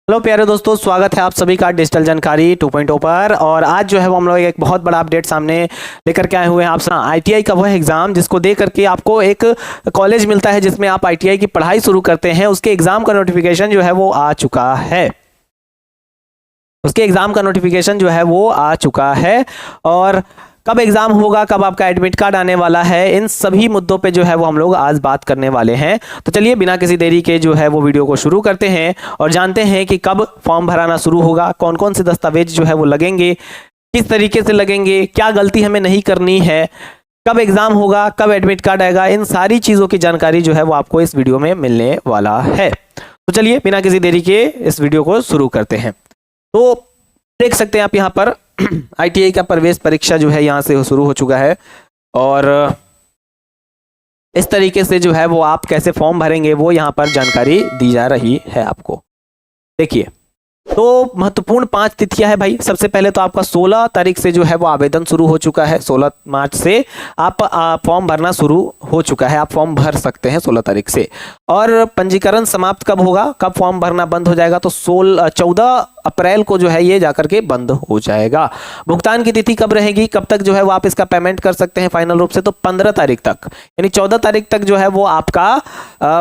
Hello प्यारे दोस्तों, स्वागत है आप सभी का डिजिटल जानकारी 2.0 पर। और आज जो है वो हम लोग एक बहुत बड़ा अपडेट सामने लेकर के आए हुए हैं। आप आईटीआई का वह एग्जाम जिसको दे करके आपको एक कॉलेज मिलता है जिसमें आप आईटीआई की पढ़ाई शुरू करते हैं, उसके एग्जाम का नोटिफिकेशन जो है वो आ चुका है। उसके एग्जाम का नोटिफिकेशन जो है वो आ चुका है और कब एग्जाम होगा, कब आपका एडमिट कार्ड आने वाला है, इन सभी मुद्दों पे जो है वो हम लोग आज बात करने वाले हैं। तो चलिए बिना किसी देरी के जो है वो वीडियो को शुरू करते हैं और जानते हैं कि कब फॉर्म भराना शुरू होगा, कौन कौन से दस्तावेज जो है वो लगेंगे, किस तरीके से लगेंगे, क्या गलती हमें नहीं करनी है, कब एग्जाम होगा, कब एडमिट कार्ड आएगा। इन सारी चीज़ों की जानकारी जो है वो आपको इस वीडियो में मिलने वाला है। तो चलिए बिना किसी देरी के इस वीडियो को शुरू करते हैं। तो देख सकते हैं आप यहाँ पर आईटीआई का प्रवेश परीक्षा जो है यहाँ से शुरू हो चुका है और इस तरीके से जो है वो आप कैसे फॉर्म भरेंगे वो यहाँ पर जानकारी दी जा रही है आपको। देखिए, तो महत्वपूर्ण 5 तिथियां है भाई। सबसे पहले तो आपका 16 तारीख से जो है वो आवेदन शुरू हो चुका है। 16 मार्च से आप फॉर्म भरना शुरू हो चुका है, आप फॉर्म भर सकते हैं 16 तारीख से। और पंजीकरण समाप्त कब होगा, कब फॉर्म भरना बंद हो जाएगा, तो 14 अप्रैल को जो है ये जाकर के बंद हो जाएगा। भुगतान की तिथि कब रहेगी, कब तक जो है वो आप इसका पेमेंट कर सकते हैं फाइनल रूप से, तो 15 तारीख तक, यानी 14 तारीख तक जो है वो आपका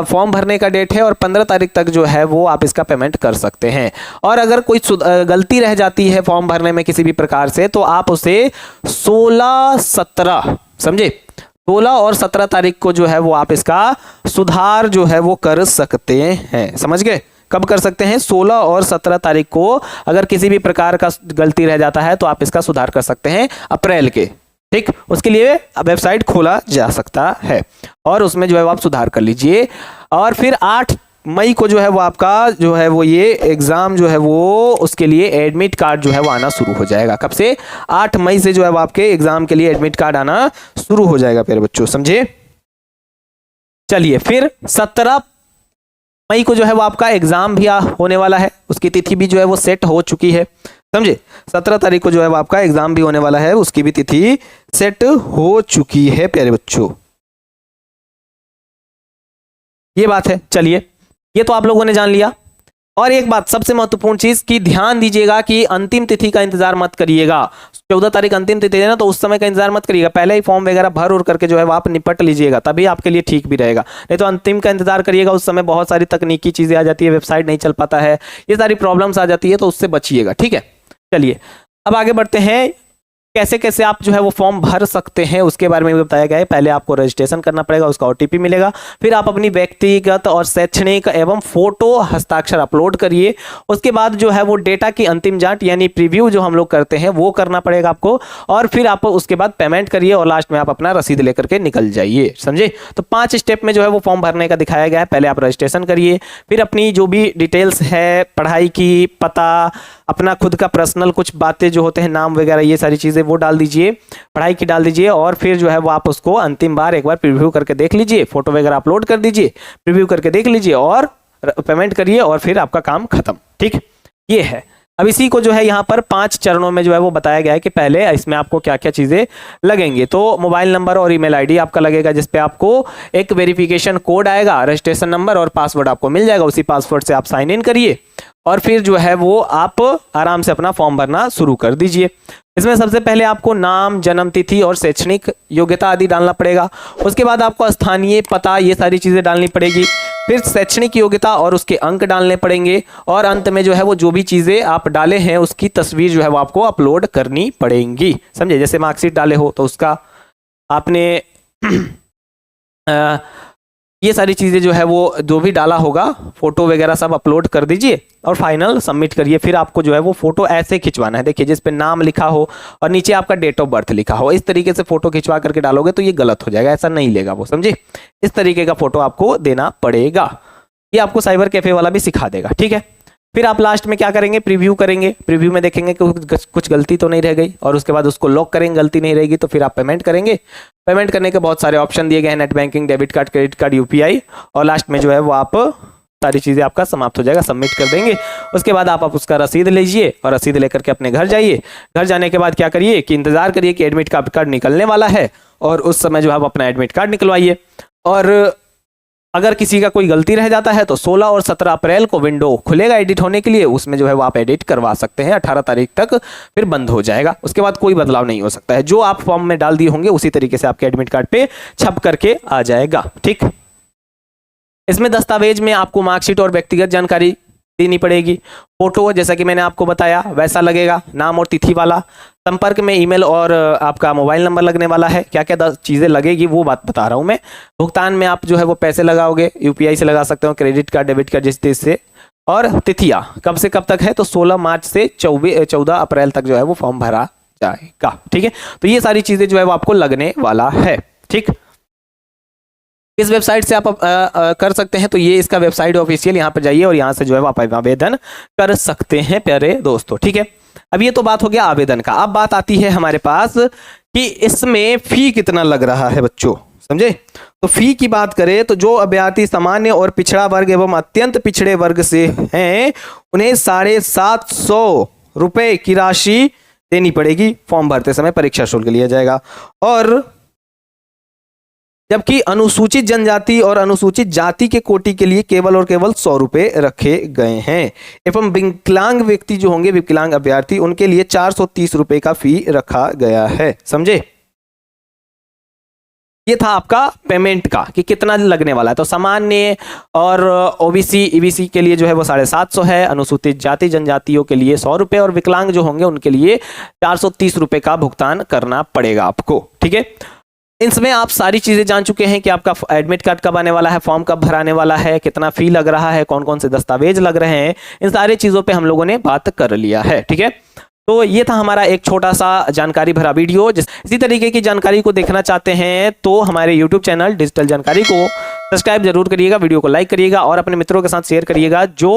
फॉर्म भरने का डेट है और 15 तारीख तक जो है वो आप इसका पेमेंट कर सकते हैं। और अगर कोई गलती रह जाती है फॉर्म भरने में किसी भी प्रकार से, तो आप उसे 16, 17 समझे, 16 और 17 तारीख को जो है वो आप इसका सुधार जो है वो कर सकते हैं। समझ गए, कब कर सकते हैं? 16 और 17 तारीख को अगर किसी भी प्रकार का गलती रह जाता है तो आप इसका सुधार कर सकते हैं अप्रैल के। ठीक, उसके लिए वेबसाइट खोला जा सकता है और उसमें जो है आप सुधार कर लीजिए। और फिर 8 मई को जो है वो आपका जो है वो ये एग्जाम जो है वो उसके लिए एडमिट कार्ड जो है वो आना शुरू हो जाएगा। कब से? 8 मई से जो है वो आपके एग्जाम के लिए एडमिट कार्ड आना शुरू हो जाएगा प्यारे बच्चों, समझे। चलिए, फिर 17 मई को जो है वो आपका एग्जाम भी होने वाला है, उसकी तिथि भी जो है वो सेट हो चुकी है, समझे। 17 तारीख को जो है वो आपका एग्जाम भी होने वाला है, उसकी भी तिथि सेट हो चुकी है प्यारे बच्चों, ये बात है। चलिए, ये तो आप लोगों ने जान लिया। और एक बात सबसे महत्वपूर्ण चीज की ध्यान दीजिएगा कि अंतिम तिथि का इंतजार मत करिएगा। 14 तारीख अंतिम तिथि है ना, तो उस समय का इंतजार मत करिएगा, पहले ही फॉर्म वगैरह भर उर करके जो है आप निपट लीजिएगा, तभी आपके लिए ठीक भी रहेगा। नहीं तो अंतिम का इंतजार करिएगा, उस समय बहुत सारी तकनीकी चीजें आ जाती है, वेबसाइट नहीं चल पाता है, ये सारी प्रॉब्लम्स आ जाती है, तो उससे बचिएगा, ठीक है। चलिए अब आगे बढ़ते हैं, कैसे कैसे आप जो है वो फॉर्म भर सकते हैं उसके बारे में भी बताया गया है। पहले आपको रजिस्ट्रेशन करना पड़ेगा, उसका ओटीपी मिलेगा, फिर आप अपनी व्यक्तिगत और शैक्षणिक एवं फोटो हस्ताक्षर अपलोड करिए। उसके बाद जो है वो डेटा की अंतिम जांच यानी प्रीव्यू जो हम लोग करते हैं वो करना पड़ेगा आपको, और फिर आप उसके बाद पेमेंट करिए और लास्ट में आप अपना रसीद लेकर के निकल जाइए, समझे। तो 5 स्टेप में जो है वो फॉर्म भरने का दिखाया गया है। पहले आप रजिस्ट्रेशन करिए, फिर अपनी जो भी डिटेल्स है, पढ़ाई की, पता, अपना खुद का पर्सनल कुछ बातें जो होते हैं, नाम वगैरह, ये सारी चीजें वो डाल दीजिए, पढ़ाई की डाल दीजिए, और फिर जो है वो आप उसको अंतिम बार एक बार प्रीव्यू करके देख लीजिए, फोटो वगैरह अपलोड कर दीजिए, प्रीव्यू करके देख लीजिए और पेमेंट करिए और फिर आपका काम खत्म। ठीक, ये है। अब इसी को जो है यहाँ पर 5 चरणों में जो है वो बताया गया है कि पहले इसमें आपको क्या क्या चीजें लगेंगे। तो मोबाइल नंबर और ईमेल आईडी आपका लगेगा, जिसपे आपको एक वेरिफिकेशन कोड आएगा, रजिस्ट्रेशन नंबर और पासवर्ड आपको मिल जाएगा, उसी पासवर्ड से आप साइन इन करिए और फिर जो है वो आप आराम से अपना फॉर्म भरना शुरू कर दीजिए। इसमें सबसे पहले आपको नाम, जन्म तिथि और शैक्षणिक योग्यता आदि डालना पड़ेगा। उसके बाद आपको स्थानीय पता, ये सारी चीजें डालनी पड़ेगी, फिर शैक्षणिक योग्यता और उसके अंक डालने पड़ेंगे, और अंत में जो है वो जो भी चीजें आप डाले हैं उसकी तस्वीर जो है वो आपको अपलोड करनी पड़ेंगी, समझे। जैसे मार्कशीट डाले हो तो उसका आपने ये सारी चीज़ें जो है वो जो भी डाला होगा, फोटो वगैरह सब अपलोड कर दीजिए और फाइनल सबमिट करिए। फिर आपको जो है वो फोटो ऐसे खिंचवाना है, देखिए, जिस पे नाम लिखा हो और नीचे आपका डेट ऑफ बर्थ लिखा हो, इस तरीके से फोटो खिंचवा करके डालोगे तो ये गलत हो जाएगा, ऐसा नहीं लेगा वो, समझे। इस तरीके का फोटो आपको देना पड़ेगा, ये आपको साइबर कैफे वाला भी सिखा देगा, ठीक है। फिर आप लास्ट में क्या करेंगे, प्रीव्यू करेंगे, प्रीव्यू में देखेंगे कि कुछ गलती तो नहीं रह गई, और उसके बाद उसको लॉक करेंगे, गलती नहीं रहेगी तो फिर आप पेमेंट करेंगे। पेमेंट करने के बहुत सारे ऑप्शन दिए गए हैं, net banking, debit card, credit card, UPI, और लास्ट में जो है वो आप सारी चीज़ें आपका समाप्त हो जाएगा, सबमिट कर देंगे। उसके बाद आप उसका रसीद लीजिए और रसीद लेकर के अपने घर जाइए। घर जाने के बाद क्या करिए कि इंतजार करिए कि एडमिट कार्ड निकलने वाला है, और उस समय जो है आप अपना एडमिट कार्ड निकलवाइए। और अगर किसी का कोई गलती रह जाता है तो 16 और 17 अप्रैल को विंडो खुलेगा एडिट होने के लिए, उसमें जो है वो आप एडिट करवा सकते हैं। 18 तारीख तक फिर बंद हो जाएगा, उसके बाद कोई बदलाव नहीं हो सकता है। जो आप फॉर्म में डाल दिए होंगे उसी तरीके से आपके एडमिट कार्ड पे छप करके आ जाएगा। ठीक, इसमें दस्तावेज में आपको मार्कशीट और व्यक्तिगत जानकारी देनी पड़ेगी। फोटो जैसा कि मैंने आपको बताया वैसा लगेगा, नाम और तिथि वाला। संपर्क में ईमेल और आपका मोबाइल नंबर लगने वाला है। क्या क्या चीज़ें लगेगी वो बात बता रहा हूँ मैं। भुगतान में आप जो है वो पैसे लगाओगे, यूपीआई से लगा सकते हो, क्रेडिट कार्ड, डेबिट कार्ड, जिस चीज़ से। और तिथियाँ कब से कब तक है तो 16 मार्च से 14 अप्रैल तक जो है वो फॉर्म भरा जाएगा। ठीक है, तो ये सारी चीज़ें जो है वो आपको लगने वाला है। ठीक, इस वेबसाइट से आप कर सकते हैं, तो ये इसका वेबसाइट ऑफिशियल, यहाँ पर जाइए और यहाँ से जो है आप आवेदन कर सकते हैं प्यारे दोस्तों। ठीक है, अब ये तो बात हो गया आवेदन का। अब बात आती है हमारे पास कि इसमें फी कितना लग रहा है बच्चों, समझे। तो फी की बात करें तो जो अभ्यर्थी सामान्य और पिछड़ा वर्ग एवं अत्यंत पिछड़े वर्ग से हैं उन्हें 750 रुपए की राशि देनी पड़ेगी। फॉर्म भरते समय परीक्षा शुल्क लिया जाएगा। और जबकि अनुसूचित जनजाति और अनुसूचित जाति के कोटि के लिए केवल और केवल 100 रुपए रखे गए हैं। एवं विकलांग व्यक्ति जो होंगे, विकलांग अभ्यर्थी, उनके लिए 430 रुपए का फी रखा गया है, समझे। ये था आपका पेमेंट का कि कितना लगने वाला है। तो सामान्य और ओबीसी ईबीसी के लिए जो है वो 750 है, अनुसूचित जाति जनजातियों के लिए 100 रुपए और विकलांग जो होंगे उनके लिए 430 रुपए का भुगतान करना पड़ेगा आपको। ठीक है, इसमें आप सारी चीजें जान चुके हैं कि आपका एडमिट कार्ड कब आने वाला है, फॉर्म कब भराने वाला है, कितना फी लग रहा है, कौन कौन से दस्तावेज लग रहे हैं। इन सारी चीजों पे हम लोगों ने बात कर लिया है। ठीक है, तो ये था हमारा एक छोटा सा जानकारी भरा वीडियो। इसी तरीके की जानकारी को देखना चाहते हैं तो हमारे यूट्यूब चैनल डिजिटल जानकारी को सब्सक्राइब जरूर करिएगा, वीडियो को लाइक करिएगा और अपने मित्रों के साथ शेयर करिएगा जो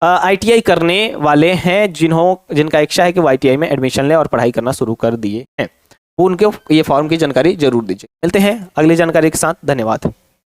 ITI करने वाले हैं, जिनका इच्छा है कि वो ITI में एडमिशन ले और पढ़ाई करना शुरू कर दिए हैं, वो उनके ये फॉर्म की जानकारी जरूर दीजिए। मिलते हैं अगली जानकारी के साथ, धन्यवाद।